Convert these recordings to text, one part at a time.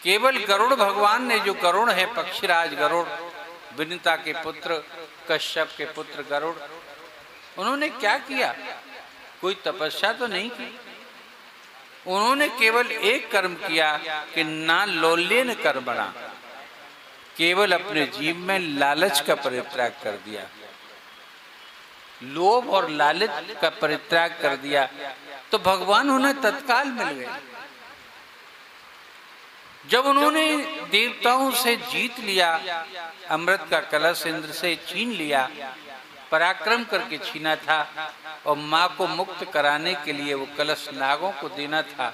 केवल गरुड़ भगवान ने, जो गरुड़ है पक्षीराज गरुड़, विनीता के पुत्र, कश्यप के पुत्र गरुड़, उन्होंने क्या किया? कोई तपस्या तो नहीं की। उन्होंने केवल एक कर्म किया कि ना लोलेन कर्मणा, केवल अपने जीव में लालच का परित्याग कर दिया, लोभ और लालच का परित्याग कर दिया, तो भगवान उन्हें तत्काल मिल गए। जब उन्होंने देवताओं से जीत लिया, अमृत का कलश इंद्र से छीन लिया, पराक्रम करके छीना था, और मां को मुक्त कराने के लिए वो कलश नागों को देना था,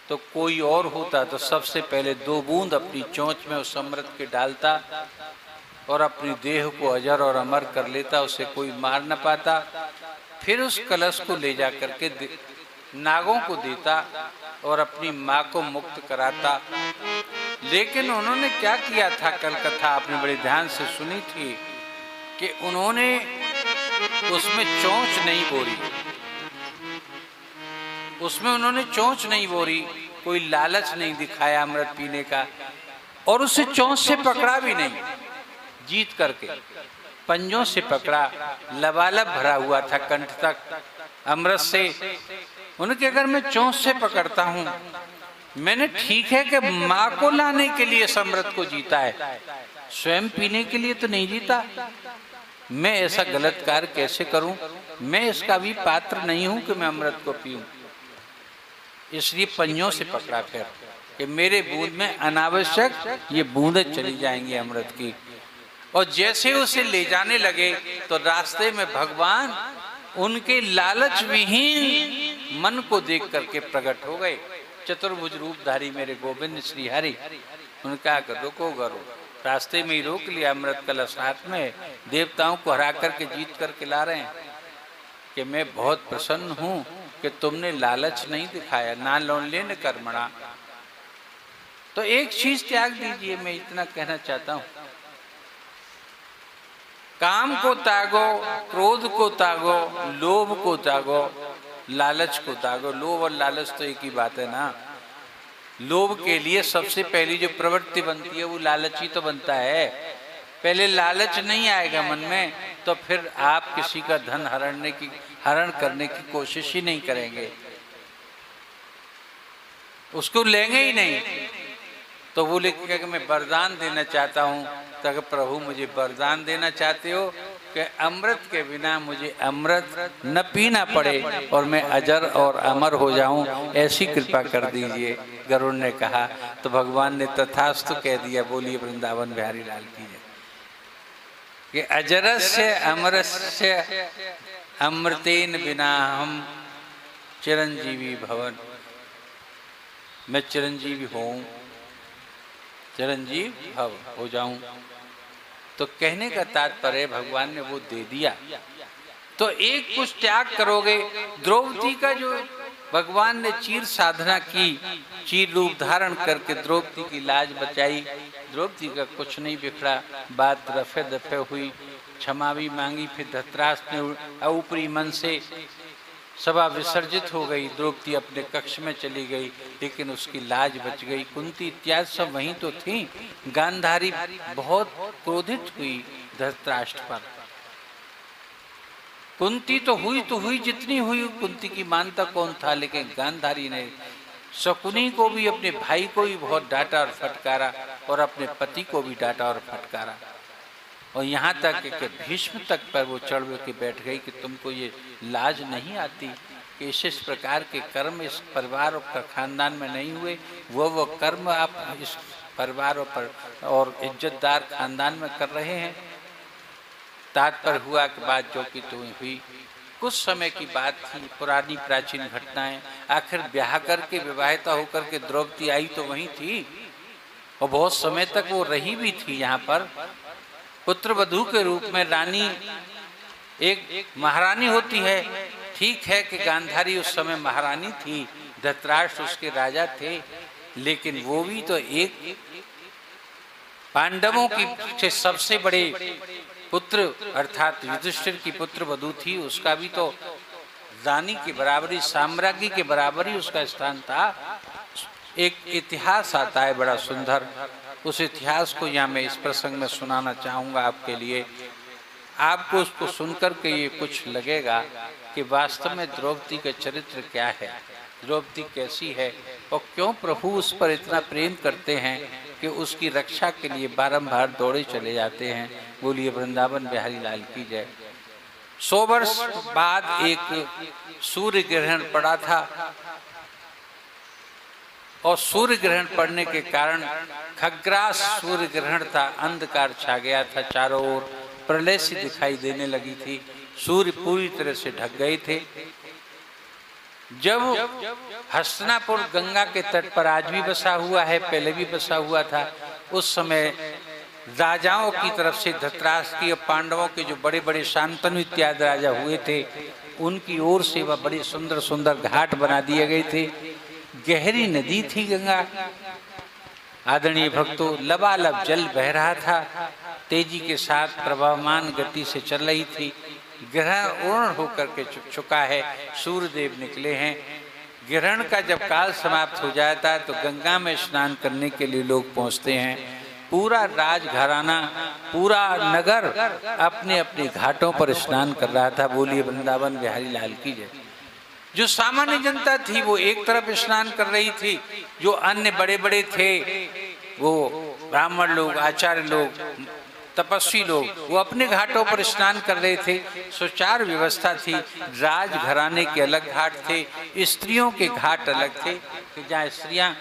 तो कोई और होता तो सबसे पहले 2 बूंद अपनी चोंच में उस अमृत के डालता और अपनी देह को अजर और अमर कर लेता, उसे कोई मार न पाता। फिर उस कलश को ले जा करके नागों को देता और अपनी माँ को मुक्त कराता। लेकिन उन्होंने क्या किया था? कल कथा आपने बड़े ध्यान से सुनी थी कि उन्होंने उसमें चोंच नहीं बोरी, उसमें उन्होंने चोंच नहीं बोरी, कोई लालच नहीं दिखाया अमृत पीने का, और उसे चोंच से पकड़ा भी नहीं, जीत करके पंजों से पकड़ा, लबालब भरा हुआ था कंठ तक अमृत से। उनके अगर मैं चोंच से पकड़ता हूं, मैंने ठीक है कि मां को लाने के लिए इस अमृत को जीता है, स्वयं पीने के लिए तो नहीं जीता। मैं ऐसा गलत कार्य कैसे करूं? मैं इसका भी पात्र नहीं हूं कि मैं अमृत को पीऊं। इसलिए पंजों से पकड़ा फिर कि मेरे बूंद में अनावश्यक ये बूंदें चली जाएंगी अमृत की। और जैसे उसे ले जाने लगे तो रास्ते में भगवान उनके लालच विहीन मन को देख करके प्रकट हो गए। चतुर्भुज रूपधारी मेरे गोविंद श्री हरि। उनका रुको गरुड़, रास्ते में ही रोक लिया, अमृत कलश हाथ में, देवताओं को हरा करके जीत करके ला रहे हैं कि मैं बहुत प्रसन्न हूं कि तुमने लालच नहीं दिखाया, ना लोलेन कर्मणा। तो एक चीज त्याग दीजिए, मैं इतना कहना चाहता हूं, काम को त्यागो, क्रोध को त्यागो, लोभ को त्यागो, लालच को त्यागो। लोभ और लालच तो एक ही बात है ना। लोभ के लिए सबसे पहली जो प्रवृत्ति बनती है वो लालच ही तो बनता है। पहले लालच नहीं आएगा मन में तो फिर आप किसी का धन हरण करने की कोशिश ही नहीं करेंगे, उसको लेंगे ही नहीं। तो वो लिखेगा कि मैं वरदान देना चाहता हूँ, तो अगर प्रभु मुझे वरदान देना चाहते हो कि अमृत के बिना मुझे अमृत न पीना पड़े और मैं अजर और अमर हो जाऊं, ऐसी कृपा कर दीजिए। गरुड़ ने कहा तो भगवान ने तथास्तु कह दिया। बोलिए वृंदावन बिहारी लाल की जय। कि अजरस्य अमरस्य अमृतेन बिना हम चिरंजीवी भवन, मैं चिरंजीवी होऊं, चिरंजीव भव हो जाऊं। तो कहने का तात्पर्य भगवान ने वो दे दिया। तो एक कुछ त्याग करोगे। द्रौपदी का जो भगवान ने चीर साधना की, चीर रूप धारण करके द्रौपदी की लाज बचाई, द्रौपदी का कुछ नहीं बिखरा, बात रफे दफे हुई, क्षमा भी मांगी। फिर धृतराष्ट्र ने ऊपरी मन से सभा विसर्जित हो गई, द्रौपदी अपने कक्ष में चली गई, लेकिन उसकी लाज बच गई। कुंती इत्यादि सब वहीं तो थी। गांधारी बहुत क्रोधित हुई धृतराष्ट्र पर। कुंती तो हुई जितनी हुई, कुंती की मानता कौन था, लेकिन गांधारी ने शकुनी को भी, अपने भाई को भी बहुत डांटा और फटकारा, और अपने पति को भी डांटा और फटकारा। और यहाँ तक कि भीष्म तक पर वो चढ़ के बैठ गई कि तुमको ये लाज नहीं आती कि इस प्रकार के कर्म इस परिवार और खानदान में नहीं हुए, वो कर्म आप इस परिवार और इज्जतदार खानदान में कर रहे हैं। तात्पर्य हुआ कि बात जो कि तुम्हें हुई कुछ समय की बात थी, पुरानी प्राचीन घटनाएं। आखिर ब्याह करके विवाहिता होकर के द्रौपदी आई तो वहीं थी, और बहुत समय तक वो रही भी थी यहाँ पर पुत्र वधू के रूप में। रानी एक महारानी होती है, ठीक है कि गांधारी उस समय महारानी थी, धृतराष्ट्र उसके राजा थे, लेकिन वो भी तो एक पांडवों की सबसे बड़े पुत्र अर्थात युधिष्ठिर की पुत्र वधू थी। उसका भी तो रानी के बराबरी, साम्राज्ञी के बराबरी उसका स्थान था। एक इतिहास आता है बड़ा सुंदर। उस इतिहास को यहाँ मैं इस प्रसंग में सुनाना चाहूँगा आपके लिए। आपको उसको सुनकर के ये कुछ लगेगा कि वास्तव में द्रौपदी का चरित्र क्या है, द्रौपदी कैसी है और क्यों प्रभु उस पर इतना प्रेम करते हैं कि उसकी रक्षा के लिए बारंबार दौड़े चले जाते हैं। बोलिए वृंदावन बिहारी लाल की जय। 100 वर्ष बाद एक सूर्य ग्रहण पड़ा था और सूर्य ग्रहण पड़ने के कारण खग्रास सूर्य ग्रहण था, अंधकार छा गया था, चारों ओर प्रलय सी दिखाई देने लगी थी, सूर्य पूरी तरह से ढक गए थे। जब हस्तिनापुर गंगा के तट पर आज भी बसा हुआ है, पहले भी बसा हुआ था, उस समय राजाओं की तरफ से धृतराष्ट्र और पांडवों के जो बड़े बड़े शांतनु इत्यादि राजा हुए थे, उनकी ओर से वह बड़े सुंदर सुंदर घाट बना दिए गए थे। गहरी नदी थी गंगा, आदरणीय भक्तों, लबालब जल बह रहा था, तेजी के साथ प्रभावमान गति से चल रही थी। ग्रहण पूर्ण होकर के चुका है, सूर्यदेव निकले हैं। ग्रहण का जब काल समाप्त हो जाता है तो गंगा में स्नान करने के लिए लोग पहुंचते हैं। पूरा राजघराना, पूरा नगर अपने अपने घाटों पर स्नान कर रहा था। बोलिए वृंदावन बिहारी लाल की जय। जो सामान्य जनता थी वो एक तरफ स्नान कर रही थी, जो अन्य बड़े बड़े थे वो ब्राह्मण लोग, आचार्य लोग, तपस्वी लोग, वो अपने घाटों पर स्नान कर रहे थे। सुचारू व्यवस्था थी। राजघराने के अलग घाट थे, स्त्रियों के घाट अलग थे कि जहाँ स्त्रियां,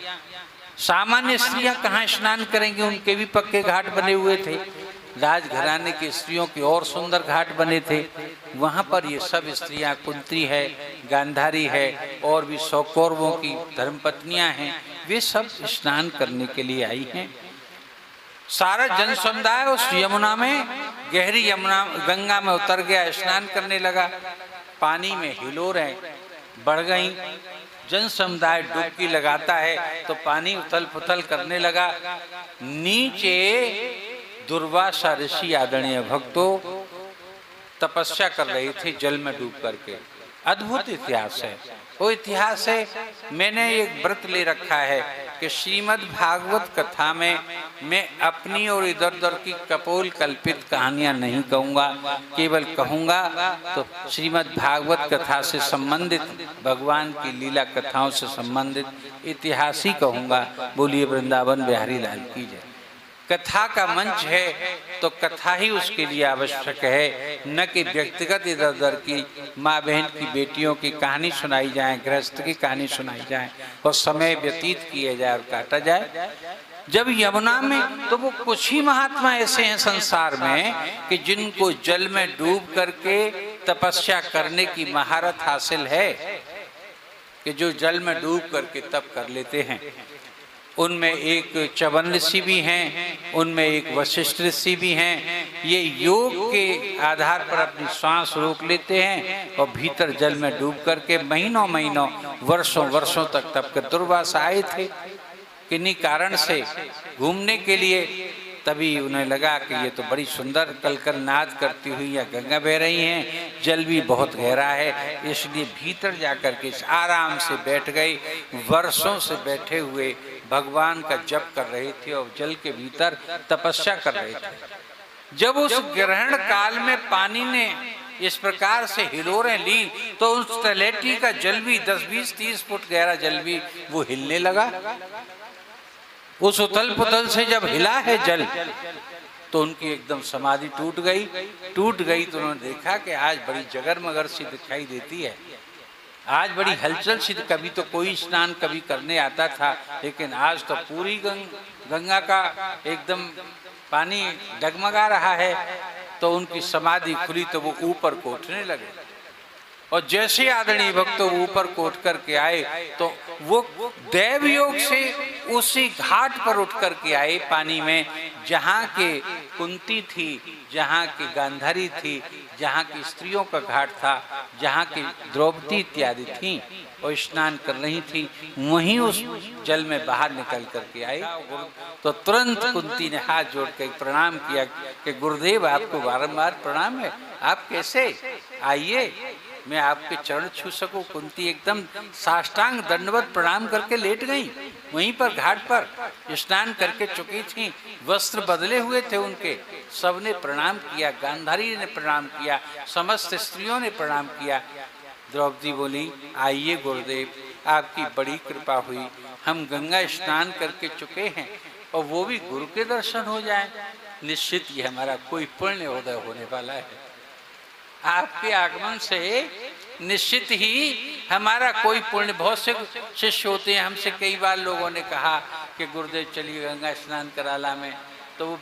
सामान्य स्त्रियां कहाँ स्नान करेंगी, उनके भी पक्के घाट बने हुए े। राजघराने की स्त्रियों के और सुंदर घाट बने थे। वहाँ पर ये सब स्त्रियां, कुंती है, गांधारी है और भी 100 कौरवों की धर्मपत्नियां हैं, वे सब स्नान करने के लिए आई हैं। सारा जन समुदाय उस यमुना में, गहरी यमुना गंगा में उतर गया, स्नान करने लगा। पानी में हिलोरें बढ़ गई, जन समुदाय डुबकी लगाता है तो पानी उथल पुथल करने लगा। नीचे दुर्वासा ऋषि, आदरणीय भक्तों, तपस्या कर रहे थे जल में डूब करके। अद्भुत इतिहास है वो। इतिहास है, मैंने एक व्रत ले रखा है कि श्रीमद् भागवत कथा में मैं अपनी और इधर उधर की कपोल कल्पित कहानियां नहीं कहूँगा, केवल कहूँगा तो श्रीमद् भागवत कथा से संबंधित, भगवान की लीला कथाओं से संबंधित इतिहास ही कहूँगा। बोलिए वृंदावन बिहारी लाल की जय। कथा का मंच है तो कथा ही उसके लिए आवश्यक है, न कि व्यक्तिगत इधर उधर की माँ बहन की बेटियों की कहानी सुनाई जाए, गृहस्थ की कहानी सुनाई जाए और समय व्यतीत किया जाए और काटा जाए। जब यमुना में, तो वो कुछ ही महात्मा ऐसे हैं संसार में कि जिनको जल में डूब करके तपस्या करने की महारत हासिल है, कि जो जल में डूब करके तप कर लेते हैं। उनमें एक च्यवन ऋषि भी हैं, उनमें एक वशिष्ठ ऋषि भी हैं। ये योग के आधार पर अपनी सांस रोक लेते हैं और भीतर जल में डूब करके महीनों महीनों, वर्षों वर्षों तक तप कर। दुर्वासा आए थे किन्हीं कारण से घूमने के लिए, तभी उन्हें लगा कि ये तो बड़ी सुंदर कलकल नाद करती हुई या गंगा बह रही हैं, जल भी बहुत गहरा है, इसलिए भीतर जाकर के आराम से बैठ गए। वर्षों से बैठे हुए भगवान का जप कर रहे थे और जल के भीतर तपस्या कर रहे थे। जब उस ग्रहण काल में पानी ने इस प्रकार से हिलोरें ली तो उस तलहटी का जल भी 10, 20, 30 फुट गहरा जल भी वो हिलने लगा। उस उथल पुथल से जब हिला है जल तो उनकी एकदम समाधि टूट गई तो उन्होंने देखा कि आज बड़ी जगरमगर सी दिखाई देती है, आज बड़ी हलचल सी। कभी तो कोई स्नान कभी करने आता था, लेकिन आज तो पूरी गंगा का एकदम पानी डगमगा रहा है। तो उनकी समाधि खुली तो वो ऊपर को उठने लगे और जैसे आदरणीय भक्तों ऊपर को उठ करके आए तो वो दैव योग से उसी घाट पर उठ करके आए पानी में, जहाँ के कुंती थी, जहाँ की गांधारी थी, जहाँ की स्त्रियों का घाट था, जहाँ की द्रौपदी इत्यादि थी और स्नान कर रही थी, वहीं उस जल में बाहर निकल करके आए। तो तुरंत कुंती ने हाथ जोड़ कर प्रणाम किया कि गुरुदेव आपको बारंबार प्रणाम है, आप कैसे, आइए मैं आपके चरण छू सकूं। कुंती एकदम साष्टांग दंडवत प्रणाम करके लेट गई। वहीं पर घाट पर स्नान करके चुकी थी, वस्त्र बदले हुए थे उनके। सबने प्रणाम किया, गांधारी ने प्रणाम किया, समस्त स्त्रियों ने प्रणाम किया। द्रौपदी बोली, आइए गुरुदेव, आपकी बड़ी कृपा हुई, हम गंगा स्नान करके चुके हैं और वो भी गुरु के दर्शन हो जाएं। निश्चित ये हमारा कोई पुण्य उदय होने वाला है। आपके आगमन से निश्चित ही हमारा कोई पुण्य। बहुत से शिष्य होते हैं, हमसे कई बार लोगों ने कहा कि गुरुदेव चलिए गंगा स्नान कराला में। तो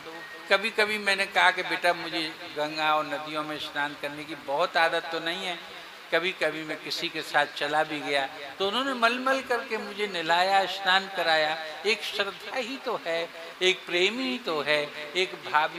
कभी कभी मैंने कहा कि बेटा मुझे गंगा और नदियों में स्नान करने की बहुत आदत तो नहीं है, कभी कभी मैं किसी के साथ चला भी गया तो उन्होंने मलमल करके मुझे नहलाया, स्नान कराया। एक श्रद्धा ही तो है, एक प्रेम ही तो है, एक भाव